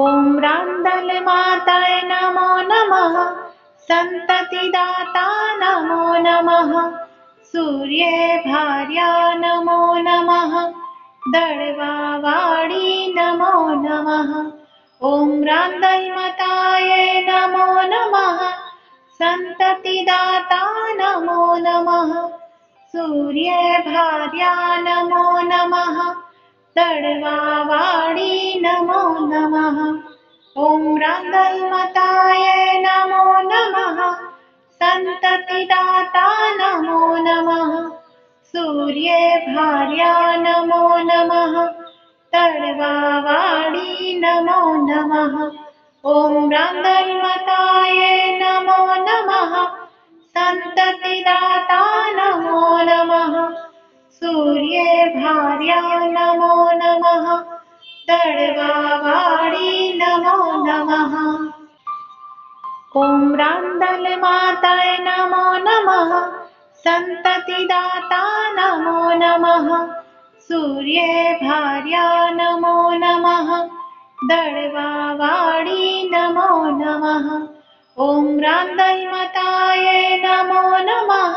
ॐ रान्दलमाताय नमो नमः। सन्ततिदाता नमो नमः। सूर्ये भार्या नमो नमः। दळवावाडी नमो नमः। ॐ रान्दलमाताय नमो नमः। सन्ततिदाता नमो नमः। सूर्ये भार्या नमो नमः। दळवावाडी नमो नमः। ॐ रान्दलमाताय नमो नमः। सन्ततिदाता नमो नमः। सूर्ये भार्या नमो नमः। दळवावाडी नमो नमः। ॐ रान्दलमाताय नमो नमः। सन्ततिदाता नमो नमः। सूर्ये भार्या नमो नमः। दळवावाडी नमो नमः। ॐ रान्दलमाताय नमो नमः। सन्ततिदाता नमो नमः। सूर्ये भार्या नमो नमः। दळवावाडी नमो नमः। ॐ रान्दलमाताय नमो नमः।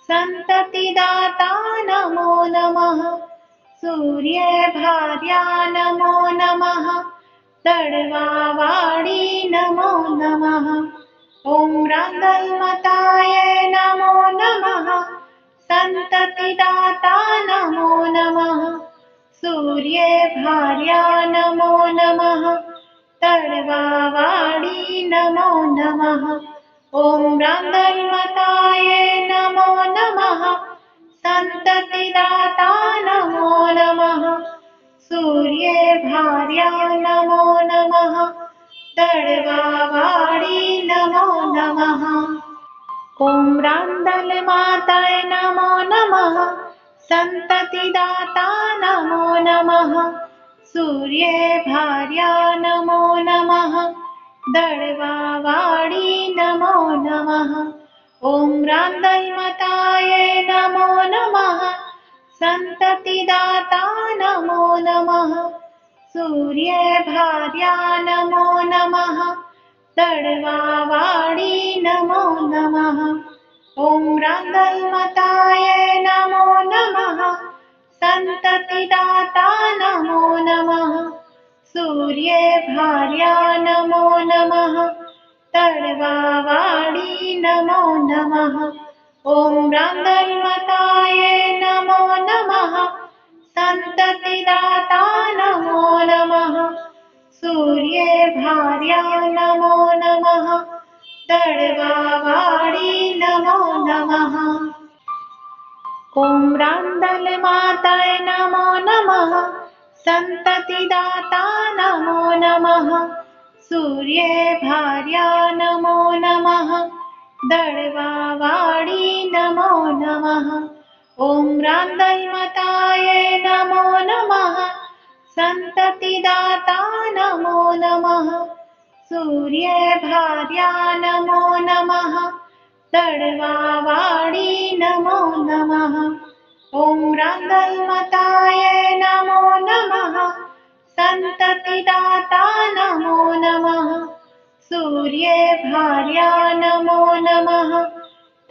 सन्ततिदाता नमो नमः। सूर्ये भार्या नमो नमः। दळवावाडी नमो नमः। ॐ रान्दलमाताय नमो नमः। सन्ततिदाता नमो नमः। सूर्ये भार्या नमो नमः। दळवावाडी नमो नमः। ॐ रान्दलमाताय नमो नमः। सन्ततिदाता नमो नमः। सूर्ये भार्या नमो नमः। दळवावाडी नमो नमः। ॐ रान्दलमाताय नमो नमः। सन्ततिदाता नमो नमः। सूर्ये भार्या नमो नमः। दळवावाडी नमो नमः। ॐ रान्दलमाताय नमो नमः। सन्ततिदाता नमो नमः। सूर्ये भार्या नमो नमः। दळवावाडी नमो नमः। ॐ रान्दलमाताय नमो नमः। सन्ततिदाता नमो नमः। सूर्ये भार्या नमो नमः। दळवावाडी नमो नमः। ॐ रान्दलमाताय नमो नमः। सन्ततिदाता नमो नमः। सूर्ये भार्या नमो नमः। दळवावाडी नमो नमः। ॐ रान्दलमाताय नमो नमः। सन्ततिदाता नमो नमः। सूर्ये भार्या नमो नमः। दळवावाडी नमो नमः। ॐ रान्दलमाताय नमो नमः। सन्ततिदाता नमो नमः। सूर्ये भार्या नमो नमः। दळवावाडी नमो नमः। ॐ रान्दलमाताय नमो नमः। सन्ततिदाता नमो नमः। सूर्ये भार्या नमो नमः।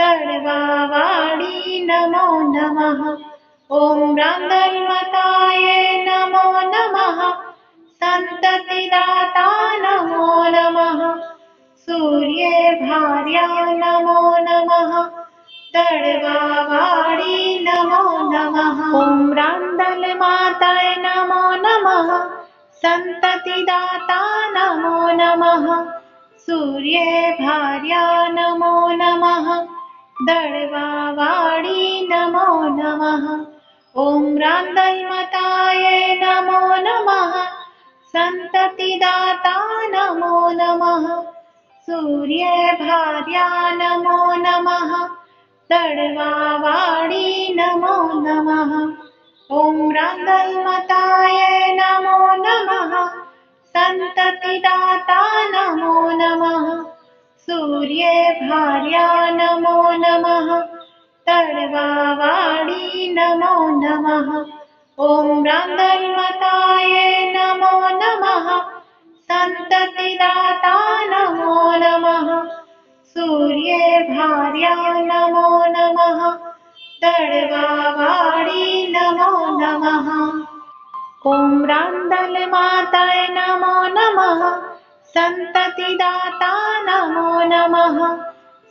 दळवावाडी नमो नमः। ॐ रान्दलमाताय नमो नमः। सन्ततिदाता नमो नमः। सूर्ये भार्या नमो नमः। दळवावाडी नमो नमः। ॐ रान्दलमाताय नमो नमः। सन्ततिदाता नमो नमः। सूर्ये भार्या नमो नमः। दळवावाडी नमो नमः। ॐ रान्दलमाताय नमो नमः। सन्ततिदाता नमो नमः। सूर्ये भार्या नमो नमः। दळवावाडी नमो नमः। ॐ रान्दलमाताय नमो नमः। सन्ततिदाता नमो नमः। सूर्ये भार्या नमो नमः। दळवावाडी नमो नमः। ॐ रान्दलमाताय नमो नमः। सन्ततिदाता नमो नमः सूर्ये भार्या नमो नमः दळवावाडी नमो नमः ॐ रान्दलमाताय नमो नमः सन्ततिदाता नमो नमः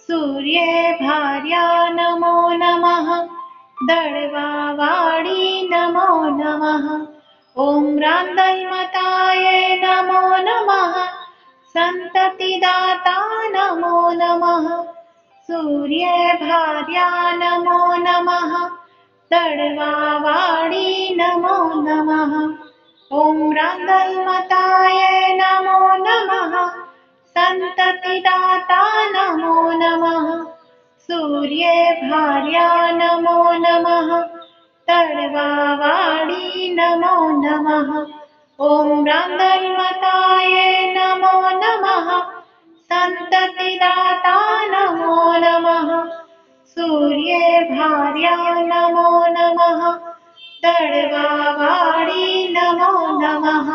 सूर्ये भार्या नमो नमः दळवावाडी नमो नमः ॐ रान्दलमाताय नमो नमः सन्ततिदाता नमो नमः सूर्ये भार्या नमो नमः दळवावाडी नमो नमः ॐ रान्दलमाताय नमो नमः सन्ततिदाता नमो नमः सूर्ये भार्या नमो नमः दळवावाडी नमो नमः ॐ रान्दलमाताय नमो नमः सन्ततिदाता नमो नमः सूर्ये भार्या नमो नमः दळवावाडी नमो नमः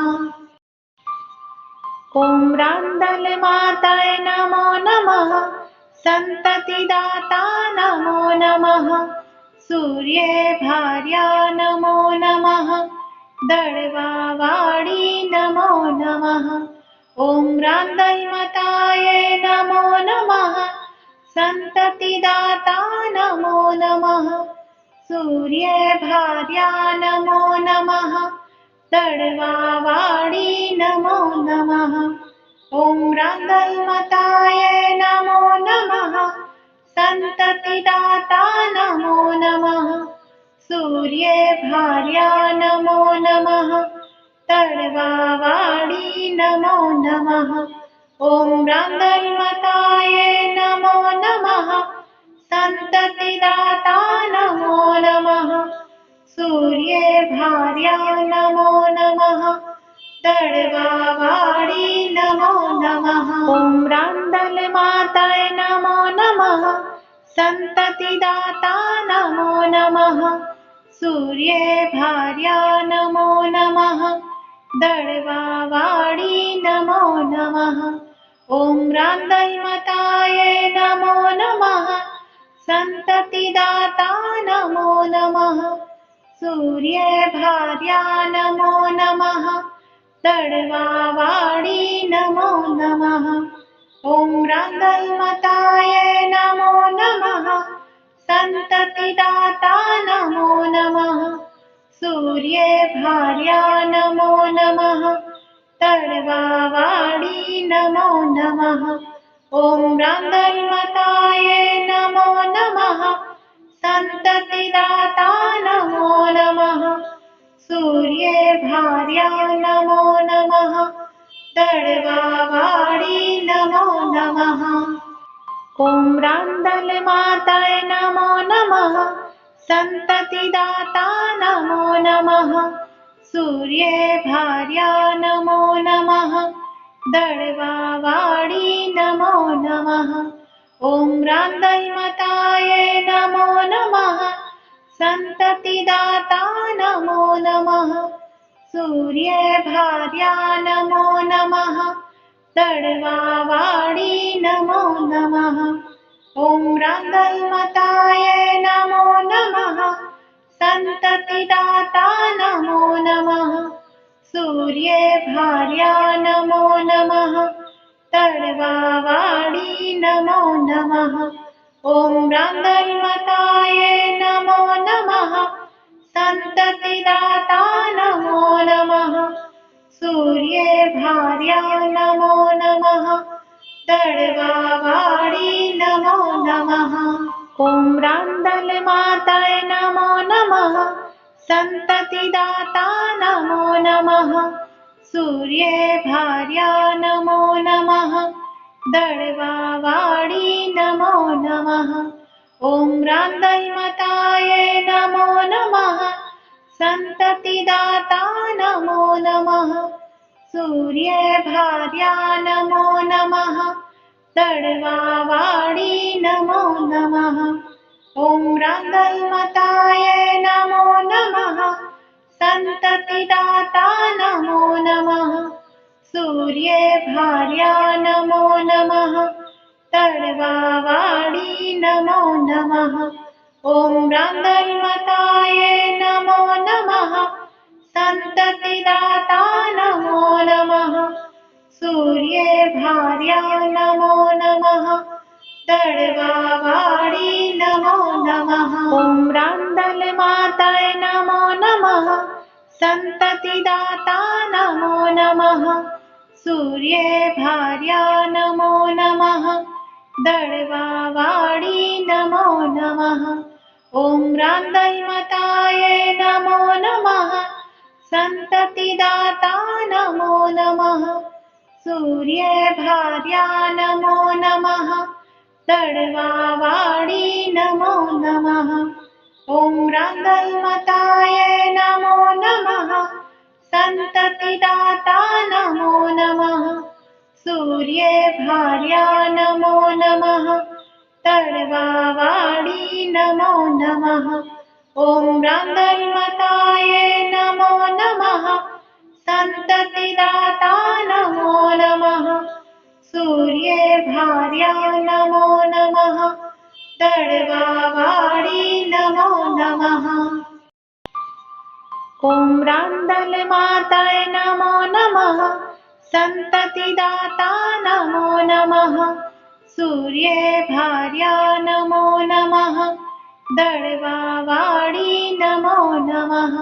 ॐ रान्दलमाताय नमो नमः सन्ततिदाता नमो नमः सूर्ये भार्या नमो नमः दळवावाडी नमो नमः ॐ रान्दलमाताय नमो नमः सन्ततिदाता नमो नमः सूर्ये भार्या नमो नमः दळवावाडी नमो नमः ॐ रान्दलमाताय नमो नमः सन्ततिदाता नमो नमः सूर्ये भार्या नमो नमः दळवावाडी नमो नमः ॐ रान्दलमाताय नमो नमः सन्ततिदाता नमो नमः सूर्ये भार्या नमो नमः दळवावाडी नमो नमः ॐ रान्दलमाताय नमो नमः सन्ततिदाता नमो नमः सूर्ये भार्या नमो नमः दळवावाडी नमो नमः ॐ रान्दलमाताय नमो नमः सन्ततिदाता नमो नमः सूर्ये भार्या नमो नमः दळवावाडी नमो नमः ॐ रान्दलमाताय नमो नमः सन्ततिदाता नमो नमः सूर्ये भार्या नमो नमः दळवावाडी नमो नमः ॐ रान्दलमाताय नमो नमः सन्ततिदाता नमो नमः सूर्ये भार्या नमो नमः दळवावाडी नमो नमः ॐ रान्दलमाताय नमो नमः सन्ततिदाता नमो नमः सूर्ये भार्या नमो नमः दळवावाडी नमो नमः ॐ रान्दलमाताय नमो नमः सन्ततिदाता नमो नमः सूर्ये भार्या नमो नमः दळवावाडी नमो नमः ॐ रान्दलमाताय नमो नमः सन्ततिदाता नमो नमः सूर्ये भार्या नमो नमः दळवावाडी नमो नमः ॐ रान्दलमाताय नमो नमः सन्ततिदाता नमो नमः सूर्ये भार्या नमो नमः दळवावाडी नमो नमः ॐ रान्दलमाताय नमो नमः सन्ततिदाता नमो नमः सूर्ये भार्या नमो नमः दळवावाडी नमो नमः ॐ रान्दलमाताय नमो नमः सन्ततिदाता नमो नमः सूर्ये भार्या नमो नमः दळवावाडी नमो नमः ॐ रान्दलमाताय नमो नमः सन्ततिदाता नमो नमः सूर्ये भार्या नमो नमः तळवावाडी नमो नमः ॐ रांदलमताये नमो नमः संततिदाता नमो नमः सूर्ये भार्या नमो नमः तळवावाडी नमो नमः ॐ रांदलमाताय नमो नमः संततिदाता नमो नमः सूर्ये भार्या नमो नमः दळवावाडी नमो नमः ॐ रांदलमताये नमो नमः संततिदाता नमो नमः सूर्ये भार्या नमो नमः तळवावाडी नमो नमः ॐ रांदलमताये नमो नमः संततिदाता नमो नमः सूर्ये भार्या नमो नमः तळवावाडी नमो नमः ॐ रांदलमताये नमो नमः संततिदाता नमो नमः सूर्ये भार्या नमो नमः तळवावाडी नमो नमः ॐ रांदलमाताय नमो नमः संततिदाता नमो नमः सूर्ये भार्या नमो नमः दळवावाडी नमो नमः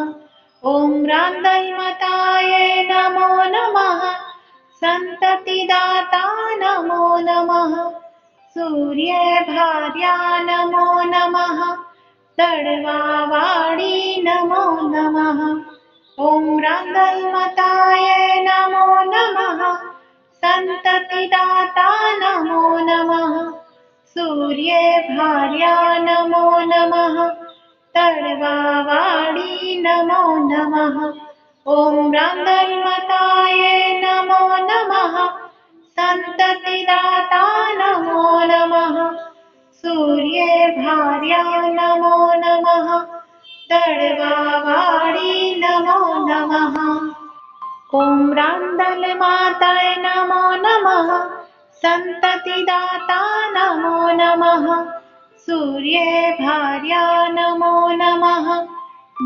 ॐ रांदलमताये नमो नमः संततिदाता नमो नमः सूर्ये भार्या नमो नमः तळवावाडी नमो नमः ॐ रांदलमताये नमो नमः संततिदाता नमो नमः सूर्ये भार्या नमो नमः तळवावाडी नमो नमः ॐ रांदलमताये नमो नमः संततिदाता नमो नमः सूर्ये भार्या नमो नमः तळवावाडी नमो नमः ॐ रांदलमाताय नमो नमः संततिदाता नमो नमः सूर्ये भार्या नमो नमः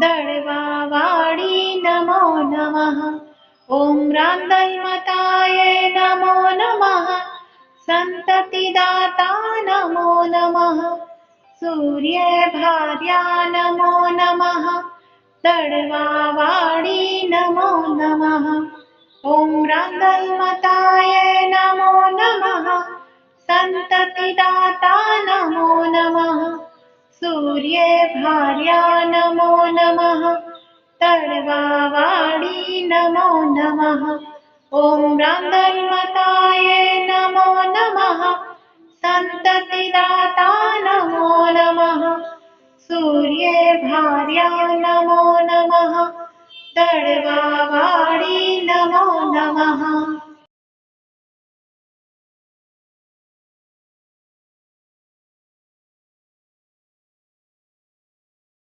दळवावाडी नमो नमः ॐ रांदलमताये नमो नमः संततिदाता नमो नमः सूर्ये भार्या नमो नमः तळवावाडी नमो नमः ॐ रांदलमताये नमो नमः संततिदाता नमो नमः सूर्ये भार्या नमो नमः तळवावाडी नमो नमः ॐ रांदलमताये नमो नमः